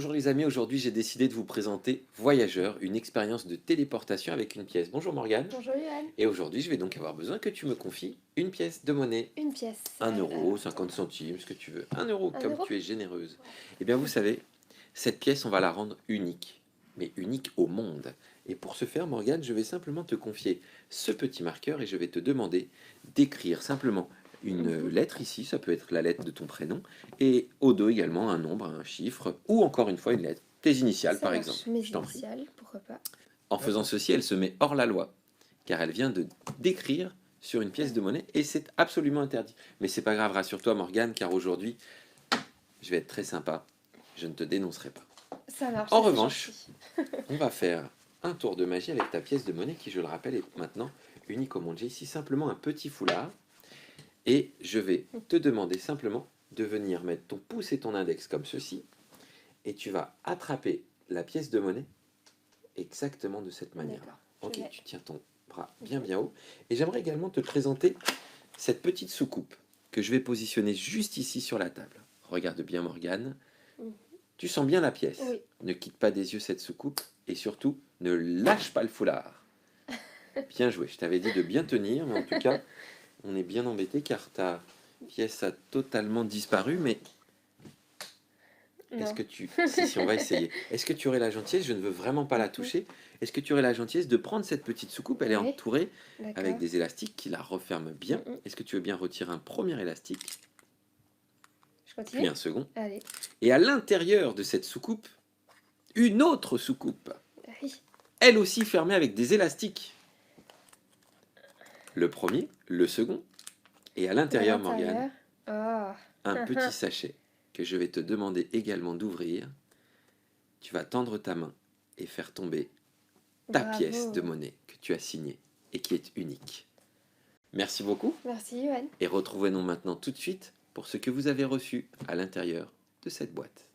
Bonjour les amis, aujourd'hui j'ai décidé de vous présenter Voyageur, une expérience de téléportation avec une pièce. Bonjour Morgane. Bonjour Yoann. Et aujourd'hui je vais donc avoir besoin que tu me confies une pièce de monnaie. Une pièce. 1 euro, 50 centimes, ce que tu veux. 1 euro, Un comme euro. tu es généreuse. Eh bien vous savez, cette pièce on va la rendre unique, mais unique au monde. Et pour ce faire Morgane, je vais simplement te confier ce petit marqueur et je vais te demander d'écrire simplement une lettre ici, ça peut être la lettre de ton prénom, et au dos également un nombre, un chiffre, ou encore une fois une lettre, tes initiales Ça par marche. exemple, Mes je t'en prie. initiales, pourquoi pas. En faisant ceci, elle se met hors la loi, car elle vient de d'écrire sur une pièce de monnaie, et c'est absolument interdit. Mais c'est pas grave, rassure-toi Morgane, car aujourd'hui, je vais être très sympa, je ne te dénoncerai pas. Ça marche. En Ça, c'est revanche, gentil. on va faire un tour de magie avec ta pièce de monnaie, qui je le rappelle est maintenant unique au monde. J'ai ici simplement un petit foulard, et je vais te demander simplement de venir mettre ton pouce et ton index comme ceci, et tu vas attraper la pièce de monnaie exactement de cette manière. D'accord. Ok, tu tiens ton bras bien bien haut. Et j'aimerais également te présenter cette petite soucoupe que je vais positionner juste ici sur la table. Regarde bien Morgane. Mhm. Tu sens bien la pièce. Oui. Ne quitte pas des yeux cette soucoupe et surtout ne lâche pas le foulard. Bien joué, je t'avais dit de bien tenir, mais en tout cas, on est bien embêté car ta pièce a totalement disparu, mais est-ce Non. que tu... Si, on va essayer. Est-ce que tu aurais la gentillesse, je ne veux vraiment pas la toucher, est-ce que tu aurais la gentillesse de prendre cette petite soucoupe, elle est Oui. entourée avec D'accord. des élastiques qui la referment bien. Est-ce que tu veux bien retirer un premier élastique, Je continue. puis un second, Allez. et à l'intérieur de cette soucoupe, une autre soucoupe, Oui. elle aussi fermée avec des élastiques. Le premier, le second, et à Et à l'intérieur, Morgane, l'intérieur. un Oh. petit sachet que je vais te demander également d'ouvrir. Tu vas tendre ta main et faire tomber ta pièce de Bravo. monnaie que tu as signée et qui est unique. Merci beaucoup Merci Yoann. et retrouvez-nous maintenant tout de suite pour ce que vous avez reçu à l'intérieur de cette boîte.